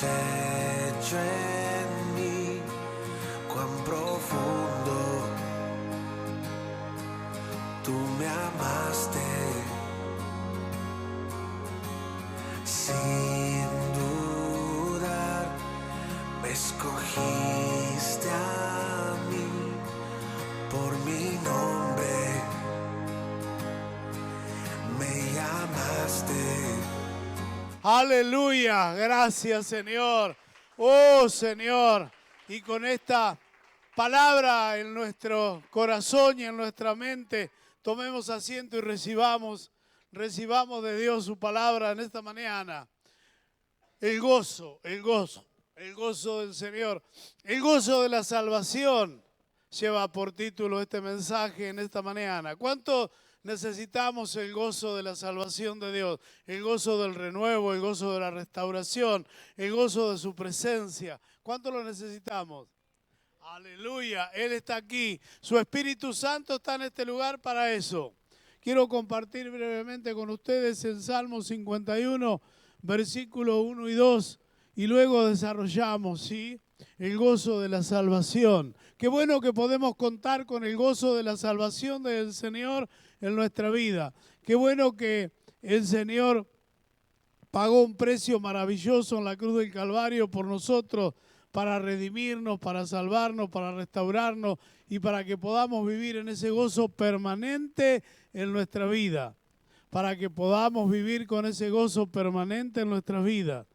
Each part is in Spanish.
has hecho en mí, cuán profundo tú me amaste, sin dudar me escogiste a mí por mi nombre, me llamaste. Aleluya, gracias Señor. Oh Señor, y con esta palabra en nuestro corazón y en nuestra mente, tomemos asiento y recibamos de Dios su palabra en esta mañana. El gozo del Señor, el gozo de la salvación lleva por título este mensaje en esta mañana. ¿Cuánto necesitamos el gozo de la salvación de Dios? El gozo del renuevo, el gozo de la restauración, el gozo de su presencia. ¿Cuánto lo necesitamos? Aleluya, Él está aquí. Su Espíritu Santo está en este lugar para eso. Quiero compartir brevemente con ustedes el Salmo 51, versículos 1 y 2, y luego desarrollamos, ¿sí?, el gozo de la salvación. Qué bueno que podemos contar con el gozo de la salvación del Señor en nuestra vida. Qué bueno que el Señor pagó un precio maravilloso en la cruz del Calvario por nosotros, para redimirnos, para salvarnos, para restaurarnos y para que podamos vivir en ese gozo permanente en nuestra vida. Para que podamos vivir con ese gozo permanente en nuestra vida.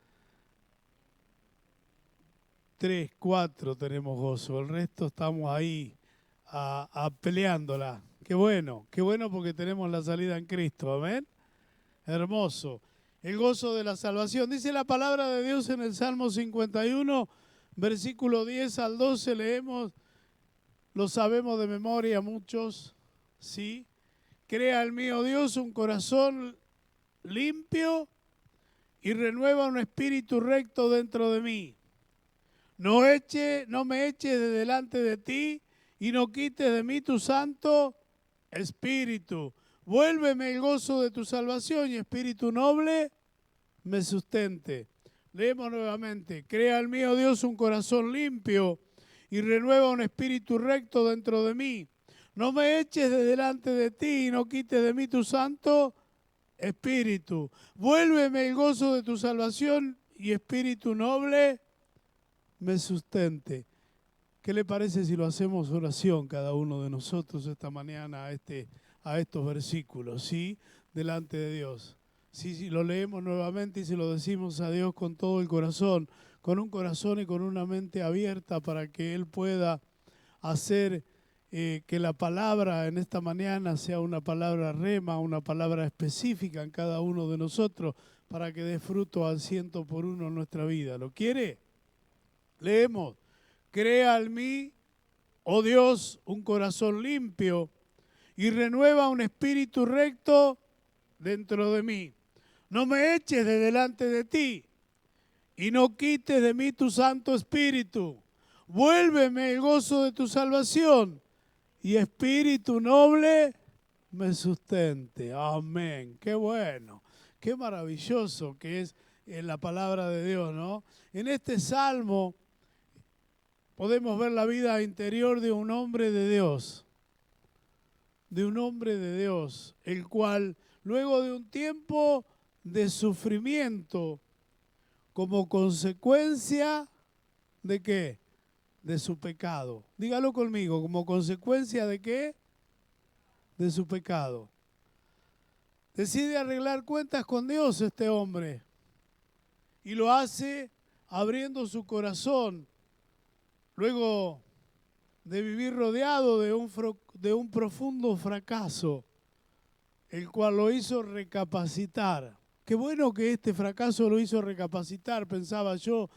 3, 4 tenemos gozo, el resto estamos ahí peleándola. Qué bueno porque tenemos la salida en Cristo, amén. Hermoso. El gozo de la salvación. Dice la palabra de Dios en el Salmo 51, versículo 10 al 12, leemos, lo sabemos de memoria muchos, ¿sí? Crea el mío Dios un corazón limpio y renueva un espíritu recto dentro de mí. No me eches de delante de ti y no quites de mí tu santo espíritu. Vuélveme el gozo de tu salvación y espíritu noble me sustente. Leemos nuevamente. Crea el mío Dios un corazón limpio y renueva un espíritu recto dentro de mí. No me eches de delante de ti y no quites de mí tu santo espíritu. Vuélveme el gozo de tu salvación y espíritu noble me sustente. ¿Qué le parece si lo hacemos oración cada uno de nosotros esta mañana a estos versículos, ¿sí? Delante de Dios. Sí, lo leemos nuevamente y se lo decimos a Dios con todo el corazón, con un corazón y con una mente abierta para que Él pueda hacer que la palabra en esta mañana sea una palabra rema, una palabra específica en cada uno de nosotros para que dé fruto al 100% en nuestra vida. ¿Lo quiere? Leemos. Crea en mí, oh Dios, un corazón limpio y renueva un espíritu recto dentro de mí. No me eches de delante de ti y no quites de mí tu Santo Espíritu. Vuélveme el gozo de tu salvación y espíritu noble me sustente. Amén. Qué bueno, qué maravilloso que es la palabra de Dios, ¿no? En este salmo podemos ver la vida interior de un hombre de Dios, el cual luego de un tiempo de sufrimiento como consecuencia ¿de qué? De su pecado. Dígalo conmigo, ¿como consecuencia de qué? De su pecado. Decide arreglar cuentas con Dios este hombre y lo hace abriendo su corazón. Luego de vivir rodeado de un profundo fracaso, el cual lo hizo recapacitar. Qué bueno que este fracaso lo hizo recapacitar, pensaba yo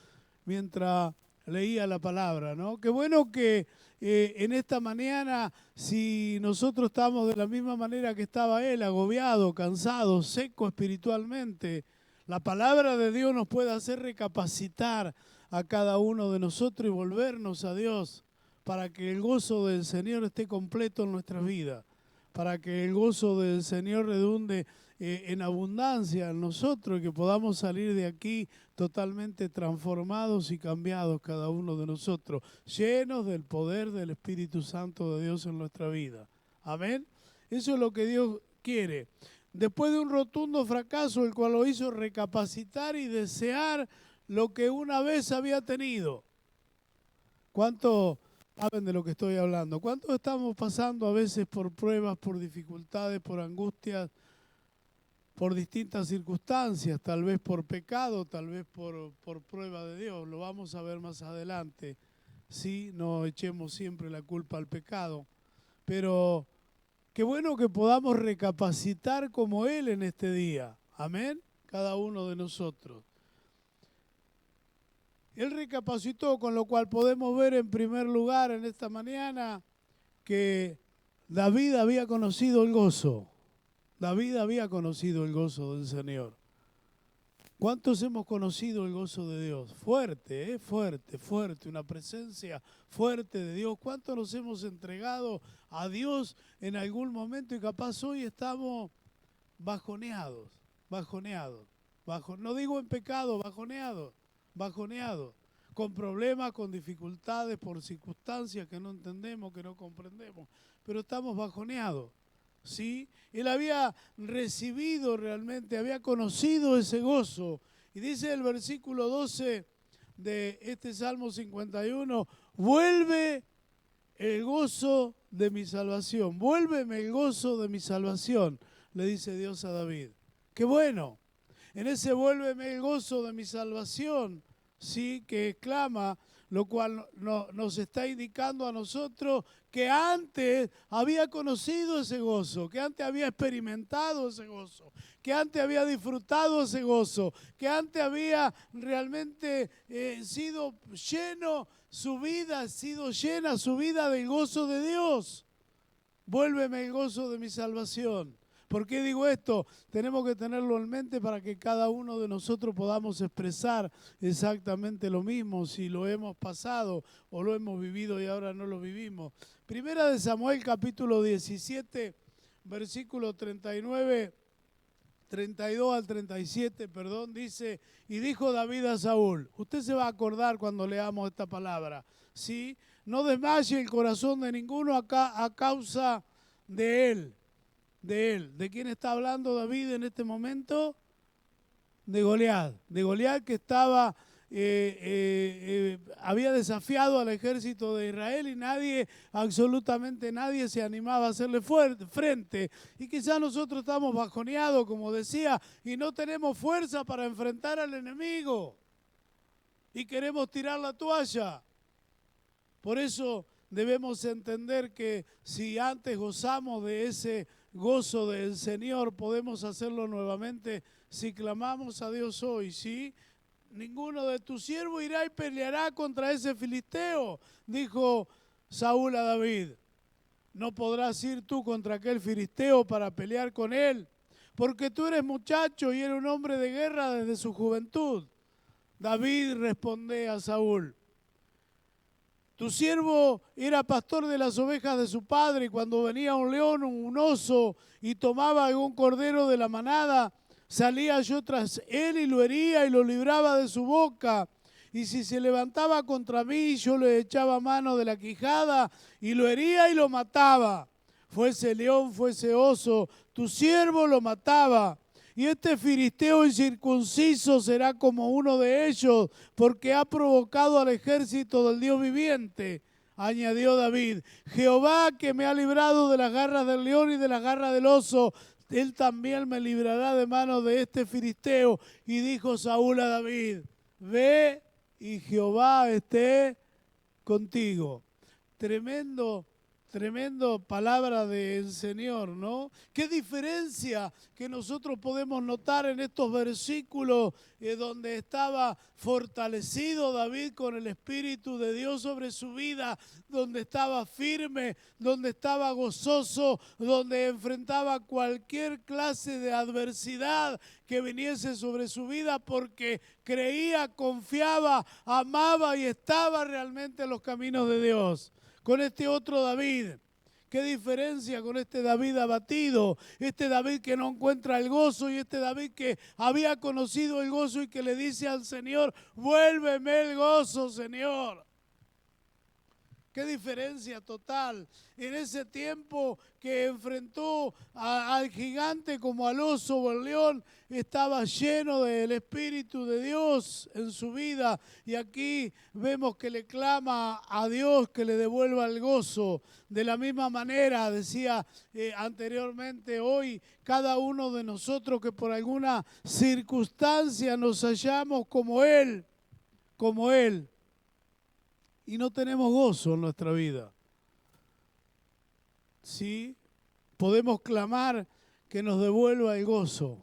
mientras leía la palabra, ¿no? Qué bueno que en esta mañana, si nosotros estamos de la misma manera que estaba él, agobiado, cansado, seco espiritualmente, la palabra de Dios nos puede hacer recapacitar a cada uno de nosotros y volvernos a Dios para que el gozo del Señor esté completo en nuestras vidas, para que el gozo del Señor redunde en abundancia en nosotros y que podamos salir de aquí totalmente transformados y cambiados cada uno de nosotros, llenos del poder del Espíritu Santo de Dios en nuestra vida. Amén. Eso es lo que Dios quiere. Después de un rotundo fracaso, el cual lo hizo recapacitar y desear lo que una vez había tenido. ¿Cuánto saben de lo que estoy hablando? ¿Cuánto estamos pasando a veces por pruebas, por dificultades, por angustias, por distintas circunstancias, tal vez por pecado, tal vez por prueba de Dios? Lo vamos a ver más adelante. Sí, no echemos siempre la culpa al pecado, pero qué bueno que podamos recapacitar como Él en este día. Amén, cada uno de nosotros. Él recapacitó, con lo cual podemos ver en primer lugar en esta mañana que David había conocido el gozo. David había conocido el gozo del Señor. ¿Cuántos hemos conocido el gozo de Dios? Fuerte, fuerte, fuerte, una presencia fuerte de Dios. ¿Cuántos nos hemos entregado a Dios en algún momento y capaz hoy estamos bajoneados, no digo en pecado, bajoneados, con problemas, con dificultades, por circunstancias que no entendemos, que no comprendemos, pero estamos bajoneados, ¿sí? Él había recibido realmente, había conocido ese gozo, y dice el versículo 12 de este Salmo 51, vuelve el gozo de mi salvación, vuélveme el gozo de mi salvación, le dice Dios a David. ¡Qué bueno! En ese vuélveme el gozo de mi salvación, sí, que exclama, lo cual nos está indicando a nosotros que antes había conocido ese gozo, que antes había experimentado ese gozo, que antes había disfrutado ese gozo, que antes había realmente sido lleno su vida, sido llena su vida del gozo de Dios. Vuélveme el gozo de mi salvación. ¿Por qué digo esto? Tenemos que tenerlo en mente para que cada uno de nosotros podamos expresar exactamente lo mismo, si lo hemos pasado o lo hemos vivido y ahora no lo vivimos. Primera de Samuel, capítulo 17, versículo 32 al 37, dice, y dijo David a Saúl, usted se va a acordar cuando leamos esta palabra, ¿sí? No desmaye el corazón de ninguno a causa de él. ¿De quién está hablando David en este momento? De Goliat que estaba, había desafiado al ejército de Israel y absolutamente nadie se animaba a hacerle frente. Y quizás nosotros estamos bajoneados, como decía, y no tenemos fuerza para enfrentar al enemigo. Y queremos tirar la toalla. Por eso debemos entender que si antes gozamos de ese gozo del Señor, podemos hacerlo nuevamente si clamamos a Dios hoy, ¿sí? Ninguno de tus siervos irá y peleará contra ese filisteo, dijo Saúl a David. No podrás ir tú contra aquel filisteo para pelear con él, porque tú eres muchacho y eres un hombre de guerra desde su juventud. David responde a Saúl, tu siervo era pastor de las ovejas de su padre, y cuando venía un león o un oso y tomaba algún cordero de la manada, salía yo tras él y lo hería y lo libraba de su boca. Y si se levantaba contra mí, yo le echaba mano de la quijada y lo hería y lo mataba. Fuese león, fuese oso, tu siervo lo mataba. Y este filisteo incircunciso será como uno de ellos, porque ha provocado al ejército del Dios viviente. Añadió David, Jehová que me ha librado de las garras del león y de las garras del oso, él también me librará de manos de este filisteo. Y dijo Saúl a David, ve y Jehová esté contigo. Tremendo palabra del Señor, ¿no? Qué diferencia que nosotros podemos notar en estos versículos donde estaba fortalecido David con el Espíritu de Dios sobre su vida, donde estaba firme, donde estaba gozoso, donde enfrentaba cualquier clase de adversidad que viniese sobre su vida porque creía, confiaba, amaba y estaba realmente en los caminos de Dios. Con este otro David, ¿Qué diferencia con este David abatido? Este David que no encuentra el gozo y este David que había conocido el gozo y que le dice al Señor, vuélveme el gozo, Señor. Qué diferencia total. En ese tiempo que enfrentó al gigante como al oso o al león, estaba lleno del Espíritu de Dios en su vida. Y aquí vemos que le clama a Dios que le devuelva el gozo. De la misma manera, decía anteriormente, hoy cada uno de nosotros que por alguna circunstancia nos hallamos como Él, y no tenemos gozo en nuestra vida. ¿Sí? Podemos clamar que nos devuelva el gozo.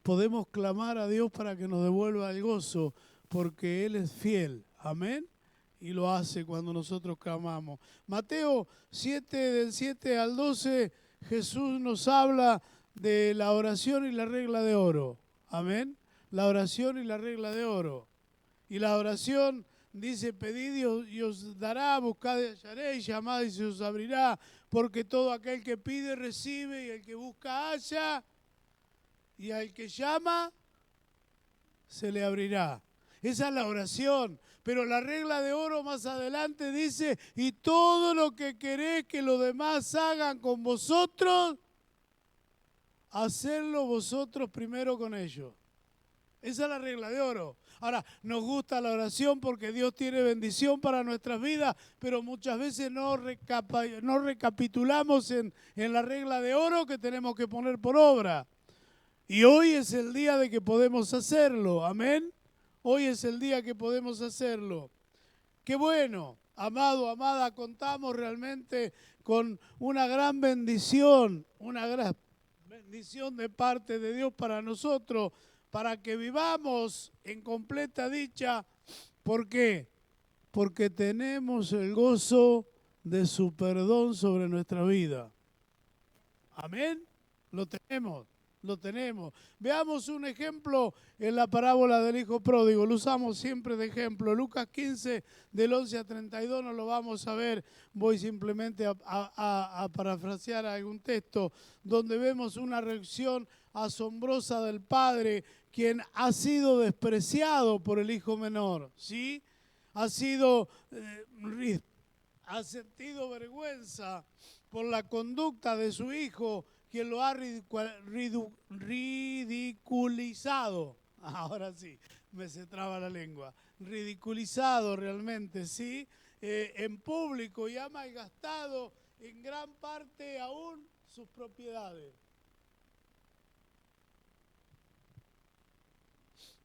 Podemos clamar a Dios para que nos devuelva el gozo, porque Él es fiel. Amén. Y lo hace cuando nosotros clamamos. Mateo 7, del 7 al 12, Jesús nos habla de la oración y la regla de oro. Amén. La oración y la regla de oro. Y la oración dice, pedid y os dará, buscad y hallaréis, llamad y se os abrirá, porque todo aquel que pide recibe, y el que busca halla, y al que llama se le abrirá. Esa es la oración. Pero la regla de oro más adelante dice, y todo lo que queréis que los demás hagan con vosotros, hacedlo vosotros primero con ellos. Esa es la regla de oro. Ahora, nos gusta la oración porque Dios tiene bendición para nuestras vidas, pero muchas veces no recapitulamos en la regla de oro que tenemos que poner por obra. Y hoy es el día de que podemos hacerlo. Amén. Hoy es el día que podemos hacerlo. Qué bueno, amado, amada, contamos realmente con una gran bendición de parte de Dios para nosotros, para que vivamos en completa dicha. ¿Por qué? Porque tenemos el gozo de su perdón sobre nuestra vida. Amén. Lo tenemos. Veamos un ejemplo en la parábola del hijo pródigo. Lo usamos siempre de ejemplo. Lucas 15, del 11 a 32, no lo vamos a ver. Voy simplemente a parafrasear algún texto donde vemos una reacción asombrosa del padre, quien ha sido despreciado por el hijo menor, ¿sí? Ha sentido vergüenza por la conducta de su hijo, quien lo ha ridiculizado. Ahora sí, me se traba la lengua. Ridiculizado realmente, ¿sí? En público, y ha malgastado en gran parte aún sus propiedades.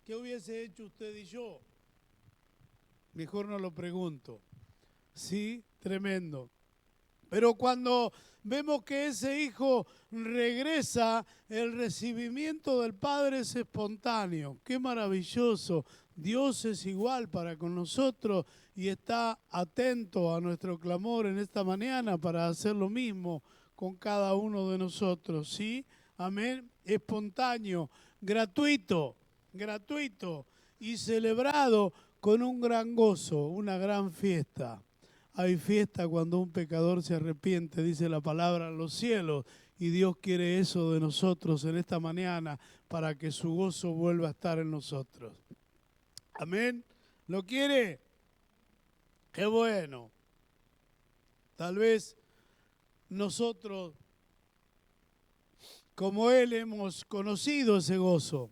¿Qué hubiese hecho usted y yo? Mejor no lo pregunto. Sí, tremendo. Pero cuando vemos que ese hijo regresa, el recibimiento del Padre es espontáneo. ¡Qué maravilloso! Dios es igual para con nosotros y está atento a nuestro clamor en esta mañana para hacer lo mismo con cada uno de nosotros. ¿Sí? Amén. Espontáneo, gratuito y celebrado con un gran gozo, una gran fiesta. Hay fiesta cuando un pecador se arrepiente, dice la palabra en los cielos, y Dios quiere eso de nosotros en esta mañana para que su gozo vuelva a estar en nosotros. Amén. ¿Lo quiere? Qué bueno. Tal vez nosotros, como Él, hemos conocido ese gozo.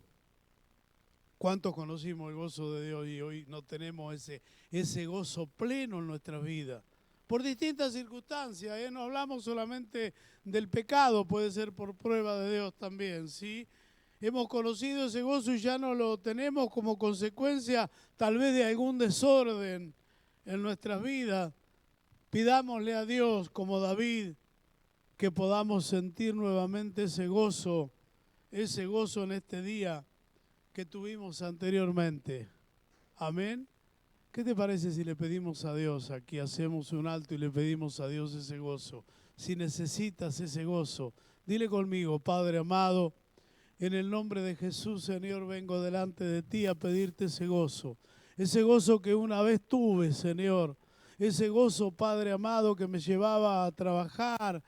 ¿Cuántos conocimos el gozo de Dios y hoy no tenemos ese gozo pleno en nuestra vida? Por distintas circunstancias, no hablamos solamente del pecado, puede ser por prueba de Dios también, ¿sí? Hemos conocido ese gozo y ya no lo tenemos como consecuencia tal vez de algún desorden en nuestras vidas. Pidámosle a Dios, como David, que podamos sentir nuevamente ese gozo en este día que tuvimos anteriormente. Amén. ¿Qué te parece si le pedimos a Dios? Aquí hacemos un alto y le pedimos a Dios ese gozo. Si necesitas ese gozo, dile conmigo: Padre amado, en el nombre de Jesús, Señor, vengo delante de ti a pedirte ese gozo que una vez tuve, Señor. ese gozo, Padre amado, que me llevaba a trabajar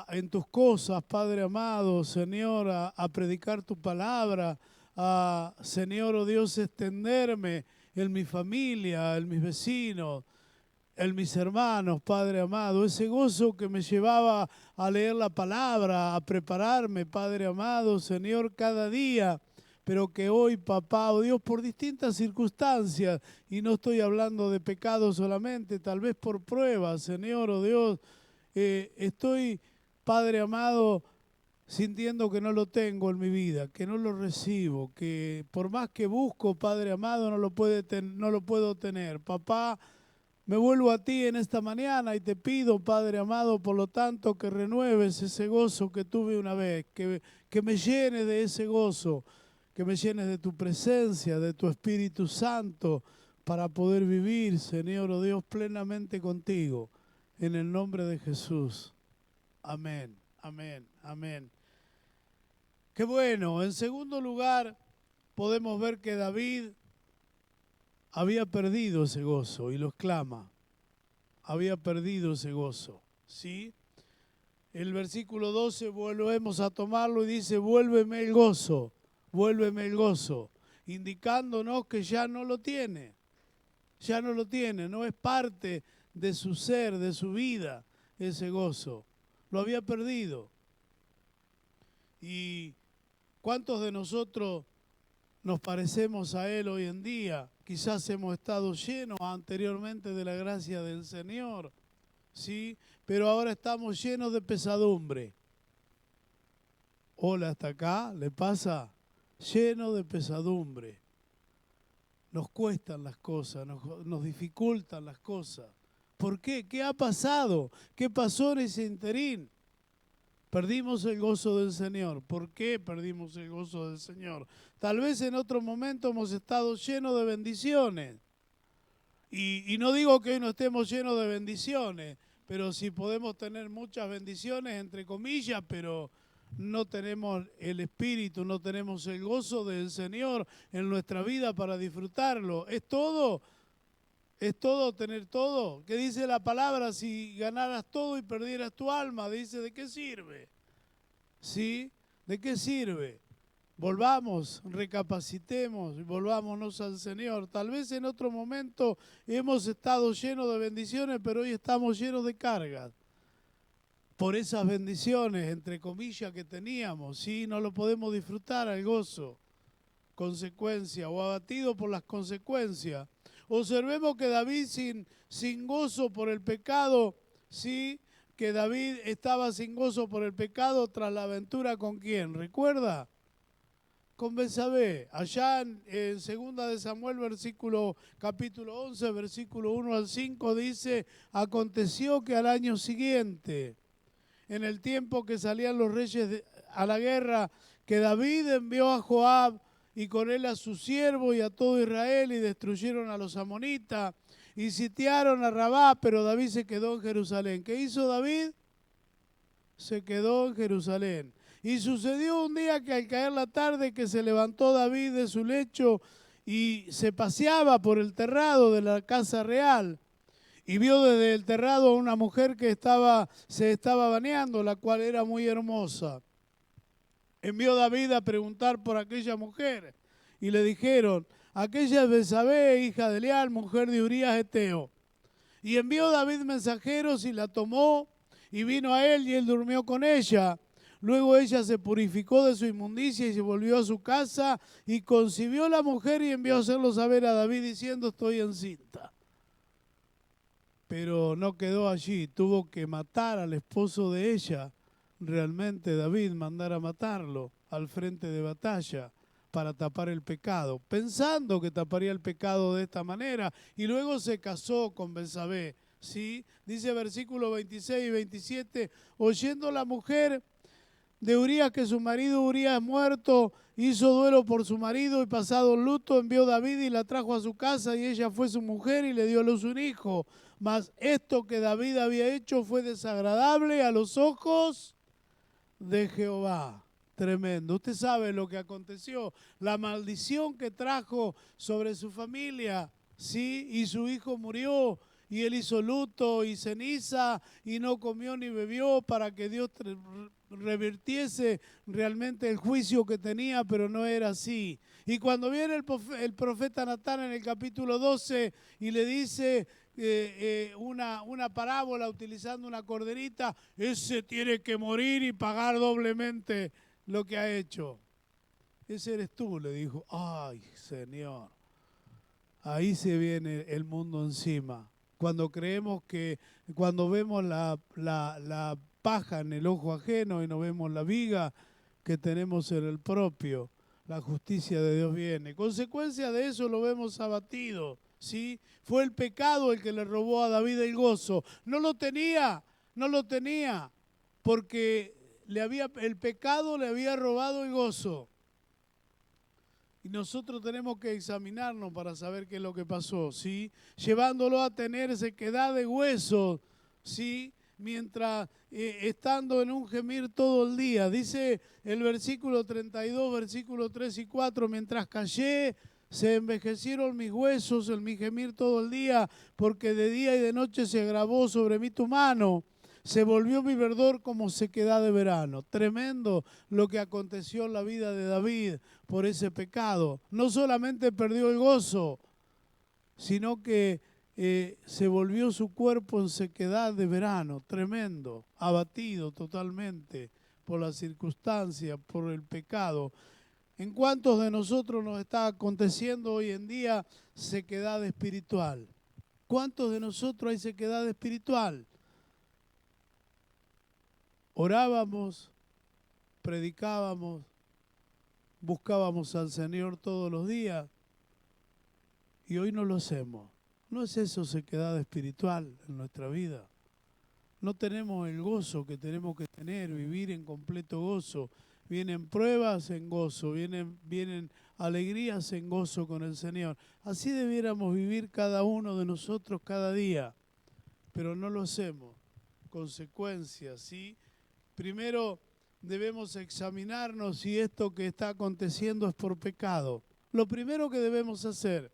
en tus cosas, Padre amado, Señor, a predicar tu palabra, Señor, oh Dios, extenderme en mi familia, en mis vecinos, en mis hermanos, Padre amado, ese gozo que me llevaba a leer la palabra, a prepararme, Padre amado, Señor, cada día, pero que hoy, papá, oh Dios, por distintas circunstancias, y no estoy hablando de pecado solamente, tal vez por pruebas, Señor, oh Dios, estoy, Padre amado, sintiendo que no lo tengo en mi vida, que no lo recibo, que por más que busco, Padre amado, no lo puedo tener. Papá, me vuelvo a ti en esta mañana y te pido, Padre amado, por lo tanto, que renueves ese gozo que tuve una vez, que me llenes de ese gozo, que me llenes de tu presencia, de tu Espíritu Santo, para poder vivir, Señor, oh Dios, plenamente contigo. En el nombre de Jesús. Amén, amén, amén. Qué bueno. En segundo lugar, podemos ver que David había perdido ese gozo y lo exclama. Había perdido ese gozo, ¿sí? El versículo 12 volvemos a tomarlo y dice, vuélveme el gozo, indicándonos que ya no lo tiene, no es parte de su ser, de su vida, ese gozo. Lo había perdido. ¿Y cuántos de nosotros nos parecemos a Él hoy en día? Quizás hemos estado llenos anteriormente de la gracia del Señor, ¿sí? Pero ahora estamos llenos de pesadumbre. Hola, ¿hasta acá? ¿Le pasa? Lleno de pesadumbre. Nos cuestan las cosas, nos dificultan las cosas. ¿Por qué? ¿Qué ha pasado? ¿Qué pasó en ese interín? Perdimos el gozo del Señor. ¿Por qué perdimos el gozo del Señor? Tal vez en otro momento hemos estado llenos de bendiciones. Y no digo que hoy no estemos llenos de bendiciones, pero sí podemos tener muchas bendiciones, entre comillas, pero no tenemos el espíritu, no tenemos el gozo del Señor en nuestra vida para disfrutarlo. ¿Es todo? ¿Es todo tener todo? ¿Qué dice la palabra? Si ganaras todo y perdieras tu alma, dice, ¿de qué sirve? ¿Sí? ¿De qué sirve? Volvamos, recapacitemos y volvámonos al Señor. Tal vez en otro momento hemos estado llenos de bendiciones, pero hoy estamos llenos de cargas. Por esas bendiciones, entre comillas, que teníamos, ¿sí? No lo podemos disfrutar al gozo. Consecuencia, o abatido por las consecuencias. Observemos que David sin gozo por el pecado, ¿sí? Que David estaba sin gozo por el pecado tras la aventura ¿con quién? ¿Recuerda? Con Betsabé. Allá en 2 de Samuel, capítulo 11, versículo 1 al 5, dice, aconteció que al año siguiente, en el tiempo que salían los reyes a la guerra, que David envió a Joab, y con él a su siervo y a todo Israel, y destruyeron a los amonitas, y sitiaron a Rabá, pero David se quedó en Jerusalén. ¿Qué hizo David? Se quedó en Jerusalén. Y sucedió un día que al caer la tarde que se levantó David de su lecho y se paseaba por el terrado de la casa real, y vio desde el terrado a una mujer que se estaba bañando, la cual era muy hermosa. Envió David a preguntar por aquella mujer y le dijeron, aquella es Betsabé, hija de Eliab, mujer de Urías Eteo. Y envió David mensajeros y la tomó y vino a él y él durmió con ella. Luego ella se purificó de su inmundicia y se volvió a su casa y concibió la mujer y envió a hacerlo saber a David diciendo estoy encinta. Pero no quedó allí, tuvo que matar al esposo de ella. Realmente David mandara a matarlo al frente de batalla para tapar el pecado, pensando que taparía el pecado de esta manera, y luego se casó con Betsabé, ¿sí? Dice versículos 26 y 27, oyendo la mujer de Urías que su marido Urías muerto, hizo duelo por su marido y pasado el luto envió David y la trajo a su casa y ella fue su mujer y le dio a luz un hijo. Mas esto que David había hecho fue desagradable a los ojos de Jehová. Tremendo. Usted sabe lo que aconteció, la maldición que trajo sobre su familia, ¿sí? Y su hijo murió y él hizo luto y ceniza y no comió ni bebió para que Dios revirtiese realmente el juicio que tenía, pero no era así. Y cuando viene el profeta Natán en el capítulo 12 y le dice una parábola utilizando una corderita, ese tiene que morir y pagar doblemente lo que ha hecho. Ese eres tú, le dijo. Ay, Señor. Ahí se viene el mundo encima. Cuando creemos que, cuando vemos la paja en el ojo ajeno y no vemos la viga que tenemos en el propio, la justicia de Dios viene. Consecuencia de eso lo vemos abatido, ¿sí? Fue el pecado el que le robó a David el gozo. No lo tenía, porque el pecado le había robado el gozo. Y nosotros tenemos que examinarnos para saber qué es lo que pasó, ¿sí? Llevándolo a tener sequedad de huesos, ¿sí? Mientras estando en un gemir todo el día. Dice el versículo 32, versículo 3 y 4, mientras callé, se envejecieron mis huesos en mi gemir todo el día, porque de día y de noche se agravó sobre mí tu mano. Se volvió mi verdor como sequedad de verano. Tremendo lo que aconteció en la vida de David por ese pecado. No solamente perdió el gozo, sino que se volvió su cuerpo en sequedad de verano. Tremendo, abatido totalmente por las circunstancias, por el pecado. ¿En cuántos de nosotros nos está aconteciendo hoy en día sequedad espiritual? ¿Cuántos de nosotros hay sequedad espiritual? Orábamos, predicábamos, buscábamos al Señor todos los días y hoy no lo hacemos. ¿No es eso sequedad espiritual en nuestra vida? No tenemos el gozo que tenemos que tener, vivir en completo gozo. Vienen pruebas en gozo, vienen alegrías en gozo con el Señor. Así debiéramos vivir cada uno de nosotros cada día, pero no lo hacemos. Consecuencias, ¿sí? Primero debemos examinarnos si esto que está aconteciendo es por pecado. Lo primero que debemos hacer.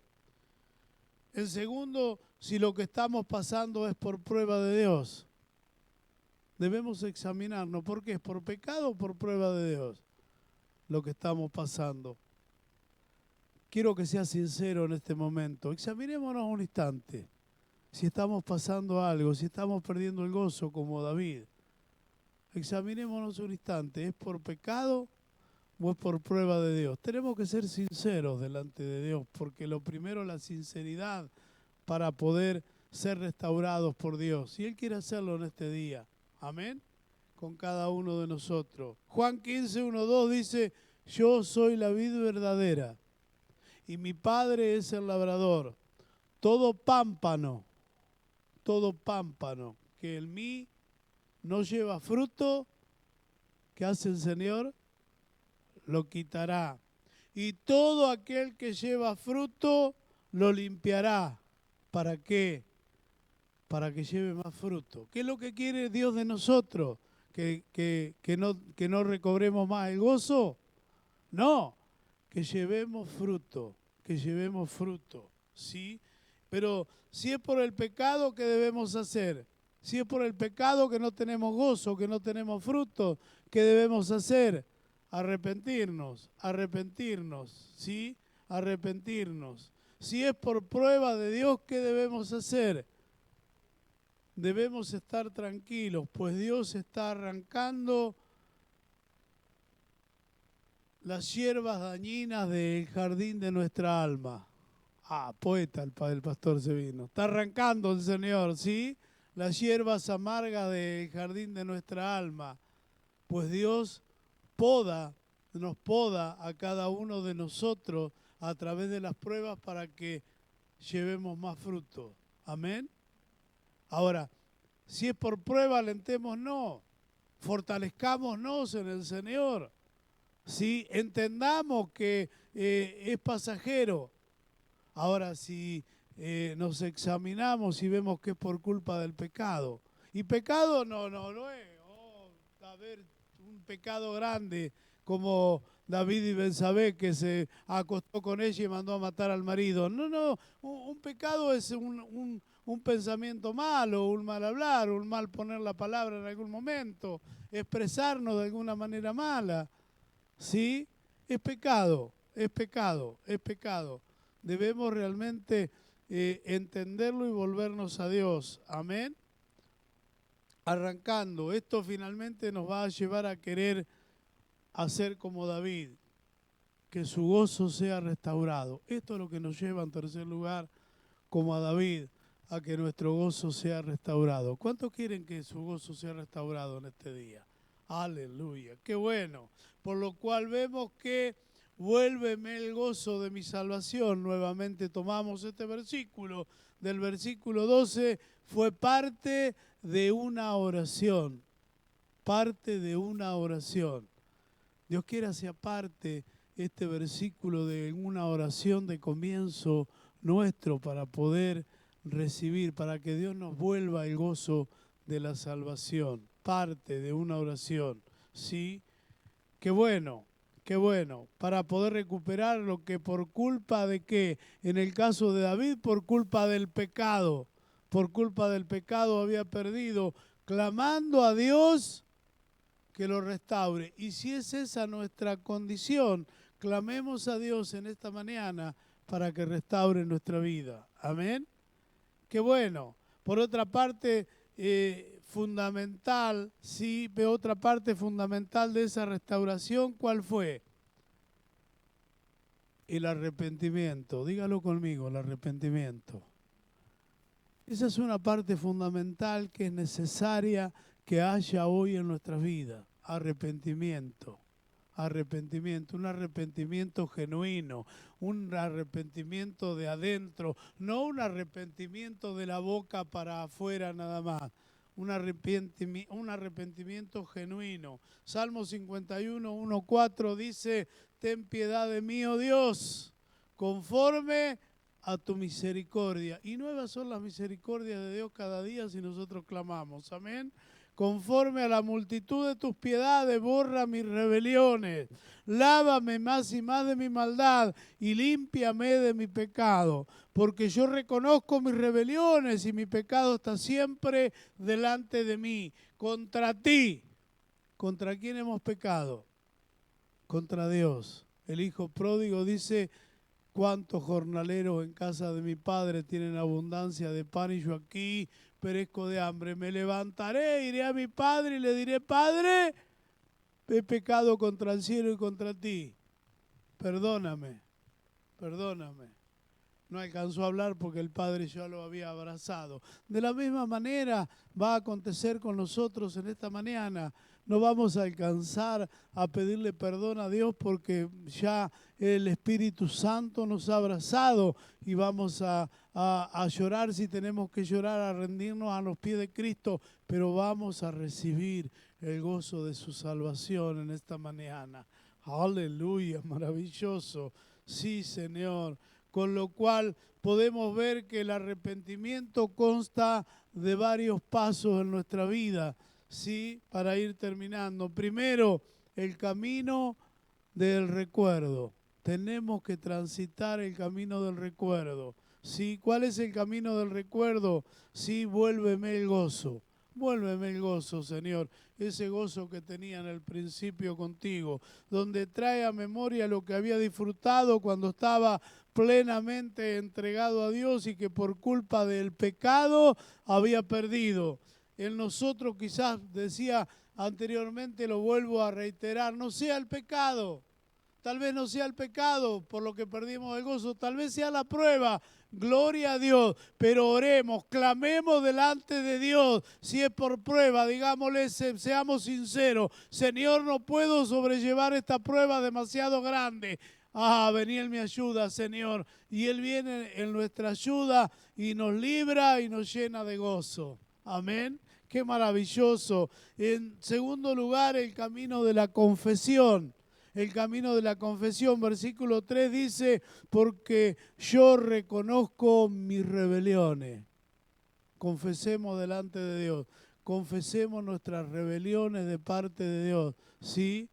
En segundo, si lo que estamos pasando es por prueba de Dios. Debemos examinarnos. ¿Por qué? ¿Es por pecado o por prueba de Dios lo que estamos pasando? Quiero que sea sincero en este momento. Examinémonos un instante. Si estamos pasando algo, si estamos perdiendo el gozo como David. Examinémonos un instante, ¿es por pecado o es por prueba de Dios? Tenemos que ser sinceros delante de Dios, porque lo primero es la sinceridad para poder ser restaurados por Dios. Y Él quiere hacerlo en este día. Amén. Con cada uno de nosotros. Juan 15, 1, 2 dice, yo soy la vid verdadera y mi Padre es el labrador. Todo pámpano que en mí no lleva fruto, ¿qué hace el Señor? Lo quitará. Y todo aquel que lleva fruto, lo limpiará. ¿Para qué? Para que lleve más fruto. ¿Qué es lo que quiere Dios de nosotros? ¿Que no recobremos más el gozo? No, que llevemos fruto, ¿sí? Pero si es por el pecado, ¿qué debemos hacer? Si es por el pecado que no tenemos gozo, que no tenemos fruto, ¿qué debemos hacer? Arrepentirnos, ¿sí? Arrepentirnos. Si es por prueba de Dios, ¿qué debemos hacer? Debemos estar tranquilos, pues Dios está arrancando las hierbas dañinas del jardín de nuestra alma. Poeta el pastor se vino. Está arrancando el Señor, ¿sí? Las hierbas amargas del jardín de nuestra alma. Pues Dios nos poda a cada uno de nosotros a través de las pruebas para que llevemos más fruto. Amén. Ahora, si es por prueba, alentémonos, fortalezcámonos en el Señor. ¿Sí? Entendamos que es pasajero. Ahora, si nos examinamos y vemos que es por culpa del pecado. Y pecado no es, a ver, un pecado grande como David y Betsabé, que se acostó con ella y mandó a matar al marido. No, un pecado es un pensamiento malo, un mal hablar, un mal poner la palabra en algún momento, expresarnos de alguna manera mala. ¿Sí? Es pecado, es pecado, es pecado. Debemos realmente entenderlo y volvernos a Dios. Amén. Arrancando, esto finalmente nos va a llevar a querer hacer como David, que su gozo sea restaurado. Esto es lo que nos lleva en tercer lugar, como a David, a que nuestro gozo sea restaurado. ¿Cuántos quieren que su gozo sea restaurado en este día? Aleluya, qué bueno. Por lo cual vemos que vuélveme el gozo de mi salvación. Nuevamente tomamos este versículo del versículo 12, fue parte de una oración, parte de una oración. Dios quiera sea parte este versículo de una oración de comienzo nuestro para poder recibir, para que Dios nos vuelva el gozo de la salvación. Parte de una oración, ¿sí? Qué bueno, qué bueno. Para poder recuperar lo que por culpa de qué, en el caso de David, por culpa del pecado había perdido, clamando a Dios que lo restaure. Y si es esa nuestra condición, clamemos a Dios en esta mañana para que restaure nuestra vida. Amén. Qué bueno. Por otra parte, fundamental, sí, pero otra parte fundamental de esa restauración, ¿cuál fue? El arrepentimiento. Dígalo conmigo, el arrepentimiento. Esa es una parte fundamental que es necesaria que haya hoy en nuestras vidas. Arrepentimiento. Arrepentimiento, un arrepentimiento genuino, un arrepentimiento de adentro, no un arrepentimiento de la boca para afuera nada más, un arrepentimiento genuino. Salmo 51, 1, 4 dice, ten piedad de mí, oh Dios, conforme a tu misericordia. Y nuevas son las misericordias de Dios cada día si nosotros clamamos. Amén. Conforme a la multitud de tus piedades, borra mis rebeliones. Lávame más y más de mi maldad y límpiame de mi pecado. Porque yo reconozco mis rebeliones y mi pecado está siempre delante de mí. Contra ti. ¿Contra quién hemos pecado? Contra Dios. El Hijo pródigo dice, cuántos jornaleros en casa de mi padre tienen abundancia de pan y yo aquí perezco de hambre. Me levantaré, iré a mi padre y le diré, Padre, he pecado contra el cielo y contra ti. Perdóname, perdóname. No alcanzó a hablar porque el Padre ya lo había abrazado. De la misma manera va a acontecer con nosotros en esta mañana. No vamos a alcanzar a pedirle perdón a Dios porque ya el Espíritu Santo nos ha abrazado y vamos a llorar si tenemos que llorar, a rendirnos a los pies de Cristo, pero vamos a recibir el gozo de su salvación en esta mañana. Aleluya, maravilloso. Sí, Señor. Con lo cual podemos ver que el arrepentimiento consta de varios pasos en nuestra vida, ¿sí? Para ir terminando. Primero, el camino del recuerdo. Tenemos que transitar el camino del recuerdo, ¿sí? ¿Cuál es el camino del recuerdo? Sí, vuélveme el gozo. Vuélveme el gozo, Señor, ese gozo que tenía en el principio contigo, donde trae a memoria lo que había disfrutado cuando estaba plenamente entregado a Dios y que por culpa del pecado había perdido. En nosotros quizás decía anteriormente, lo vuelvo a reiterar, no sea el pecado. Tal vez no sea el pecado por lo que perdimos el gozo, tal vez sea la prueba. Gloria a Dios, pero oremos, clamemos delante de Dios. Si es por prueba, digámosle, seamos sinceros. Señor, no puedo sobrellevar esta prueba demasiado grande. Vení en mi ayuda, Señor. Y Él viene en nuestra ayuda y nos libra y nos llena de gozo. Amén. Qué maravilloso. En segundo lugar, el camino de la confesión. El camino de la confesión, versículo 3 dice, porque yo reconozco mis rebeliones. Confesemos delante de Dios, confesemos nuestras rebeliones de parte de Dios, ¿sí?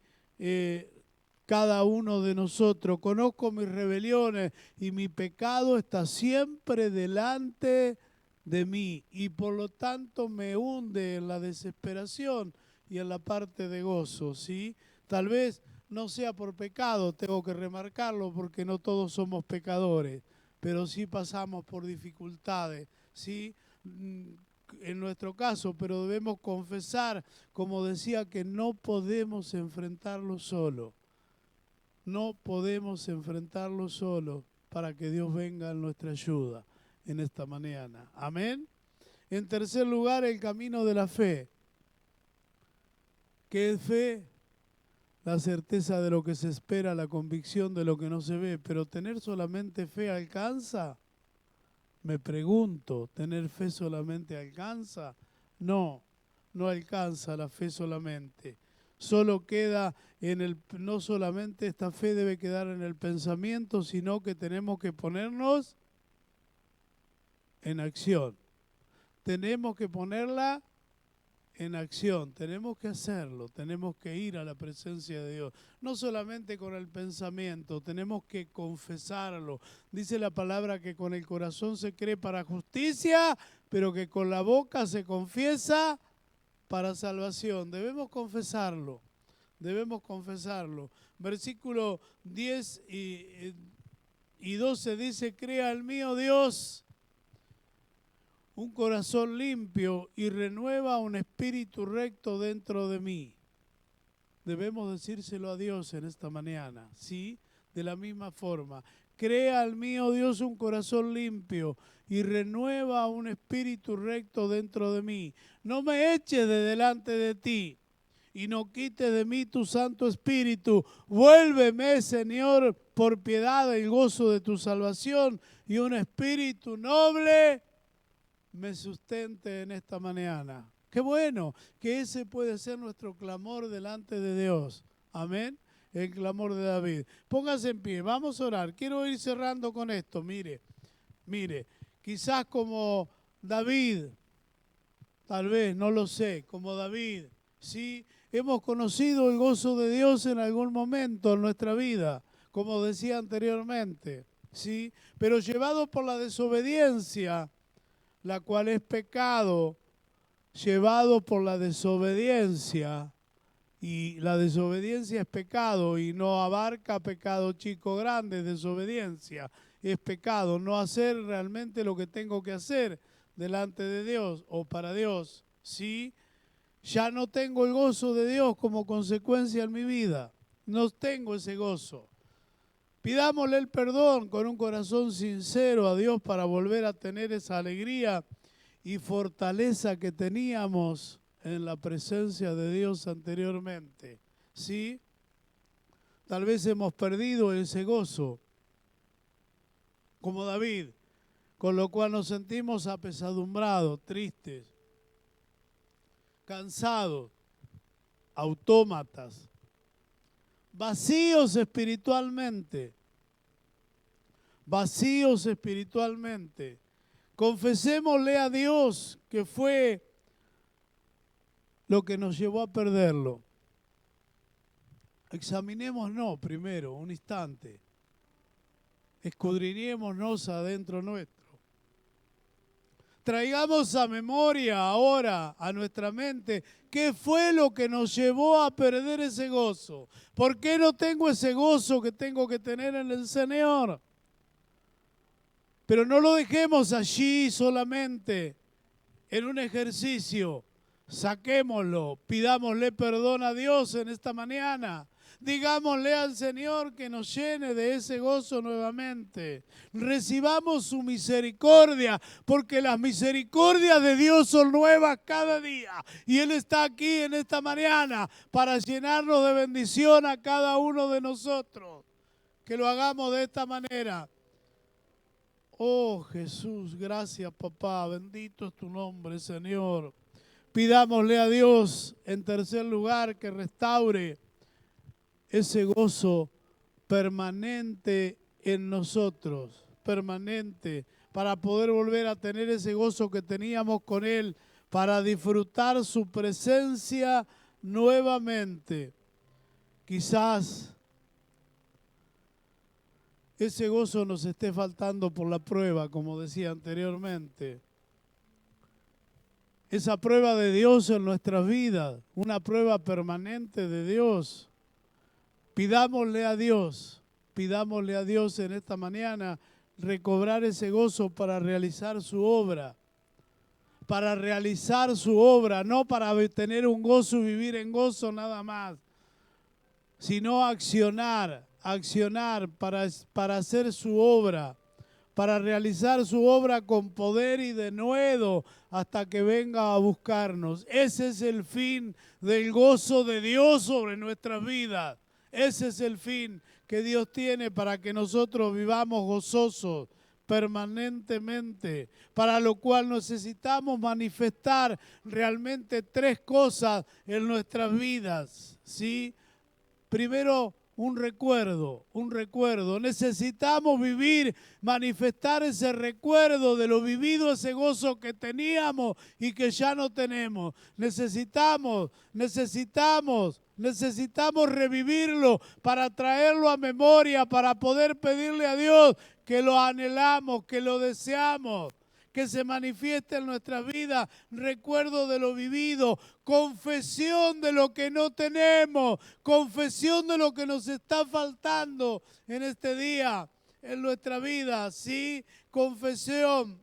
cada uno de nosotros. Conozco mis rebeliones y mi pecado está siempre delante de mí y por lo tanto me hunde en la desesperación y en la parte de gozo, ¿sí? Tal vez no sea por pecado, tengo que remarcarlo porque no todos somos pecadores, pero sí pasamos por dificultades, ¿sí? En nuestro caso, pero debemos confesar, como decía, que no podemos enfrentarlo solo. No podemos enfrentarlo solo para que Dios venga en nuestra ayuda en esta mañana. Amén. En tercer lugar, el camino de la fe. ¿Qué es fe? La certeza de lo que se espera, la convicción de lo que no se ve. Pero ¿tener solamente fe alcanza? Me pregunto, ¿tener fe solamente alcanza? No, no alcanza la fe solamente. Solo queda no solamente esta fe debe quedar en el pensamiento, sino que tenemos que ponernos en acción. Tenemos que ponerla en acción, tenemos que hacerlo, tenemos que ir a la presencia de Dios. No solamente con el pensamiento, tenemos que confesarlo. Dice la palabra que con el corazón se cree para justicia, pero que con la boca se confiesa para salvación. Debemos confesarlo, debemos confesarlo. Versículo 10 y 12 dice, crea el mío Dios un corazón limpio y renueva un espíritu recto dentro de mí. Debemos decírselo a Dios en esta mañana, ¿sí? De la misma forma. Crea al mío Dios un corazón limpio y renueva un espíritu recto dentro de mí. No me eches de delante de ti y no quites de mí tu Santo Espíritu. Vuélveme, Señor, por piedad el gozo de tu salvación y un espíritu noble me sustente en esta mañana. Qué bueno que ese puede ser nuestro clamor delante de Dios. Amén. El clamor de David. Póngase en pie, vamos a orar. Quiero ir cerrando con esto. Mire, quizás como David, tal vez, no lo sé, como David, ¿sí? Hemos conocido el gozo de Dios en algún momento en nuestra vida, como decía anteriormente, ¿sí? Pero llevado por la desobediencia, la cual es pecado, llevado por la desobediencia, y la desobediencia es pecado y no abarca pecado chico grande, desobediencia es pecado, no hacer realmente lo que tengo que hacer delante de Dios o para Dios, ¿sí? Ya no tengo el gozo de Dios como consecuencia en mi vida, no tengo ese gozo. Pidámosle el perdón con un corazón sincero a Dios para volver a tener esa alegría y fortaleza que teníamos en la presencia de Dios anteriormente. ¿Sí? Tal vez hemos perdido ese gozo, como David, con lo cual nos sentimos apesadumbrados, tristes, cansados, autómatas, vacíos espiritualmente. Vacíos espiritualmente. Confesémosle a Dios que fue lo que nos llevó a perderlo. Examinémonos primero, un instante. Escudriñémonos adentro nuestro. Traigamos a memoria ahora, a nuestra mente, qué fue lo que nos llevó a perder ese gozo. ¿Por qué no tengo ese gozo que tengo que tener en el Señor? Pero no lo dejemos allí solamente en un ejercicio. Saquémoslo, pidámosle perdón a Dios en esta mañana. Digámosle al Señor que nos llene de ese gozo nuevamente. Recibamos su misericordia, porque las misericordias de Dios son nuevas cada día. Y Él está aquí en esta mañana para llenarnos de bendición a cada uno de nosotros. Que lo hagamos de esta manera. Oh Jesús, gracias papá, bendito es tu nombre, Señor. Pidámosle a Dios, en tercer lugar, que restaure ese gozo permanente en nosotros, permanente, para poder volver a tener ese gozo que teníamos con Él, para disfrutar su presencia nuevamente. Quizás ese gozo nos esté faltando por la prueba, como decía anteriormente. Esa prueba de Dios en nuestras vidas, una prueba permanente de Dios. Pidámosle a Dios en esta mañana recobrar ese gozo para realizar su obra. Para realizar su obra, no para tener un gozo y vivir en gozo nada más, sino accionar para hacer su obra, para realizar su obra con poder y denuedo hasta que venga a buscarnos. Ese es el fin del gozo de Dios sobre nuestras vidas. Ese es el fin que Dios tiene para que nosotros vivamos gozosos permanentemente, para lo cual necesitamos manifestar realmente tres cosas en nuestras vidas, ¿sí? Primero, un recuerdo. Necesitamos manifestar ese recuerdo de lo vivido, ese gozo que teníamos y que ya no tenemos. Necesitamos revivirlo para traerlo a memoria, para poder pedirle a Dios que lo anhelamos, que lo deseamos, que se manifieste en nuestras vidas, recuerdo de lo vivido, confesión de lo que no tenemos, confesión de lo que nos está faltando en este día, en nuestra vida, ¿sí? Confesión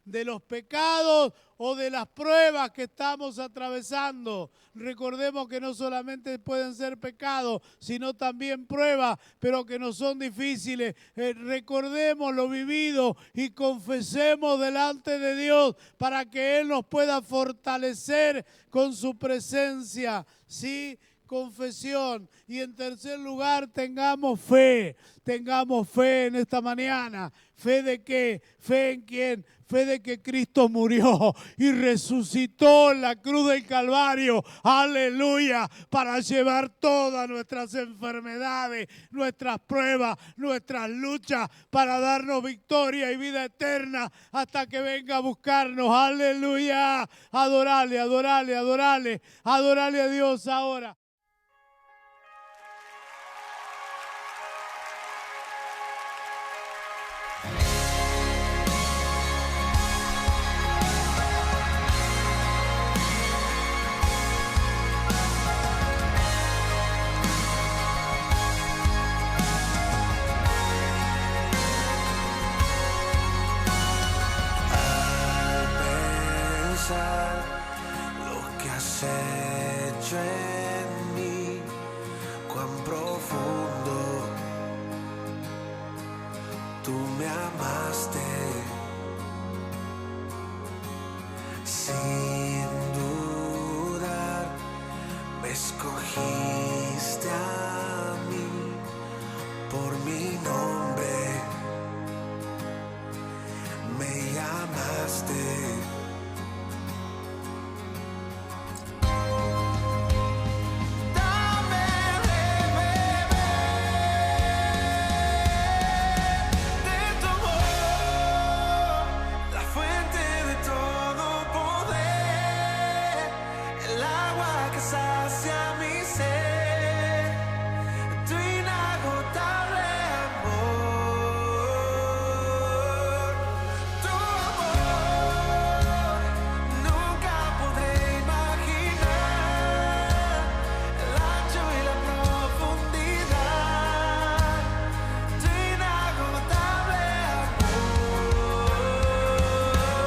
de los pecados o de las pruebas que estamos atravesando. Recordemos que no solamente pueden ser pecados, sino también pruebas, pero que no son difíciles. Recordemos lo vivido y confesemos delante de Dios para que Él nos pueda fortalecer con su presencia, ¿sí? Confesión. Y en tercer lugar, tengamos fe en esta mañana. ¿Fe de qué? ¿Fe en quién? Fe de que Cristo murió y resucitó en la cruz del Calvario, aleluya, para llevar todas nuestras enfermedades, nuestras pruebas, nuestras luchas, para darnos victoria y vida eterna hasta que venga a buscarnos, aleluya. Adorale a Dios ahora. Lo que has hecho en mí, cuán profundo tú me amaste.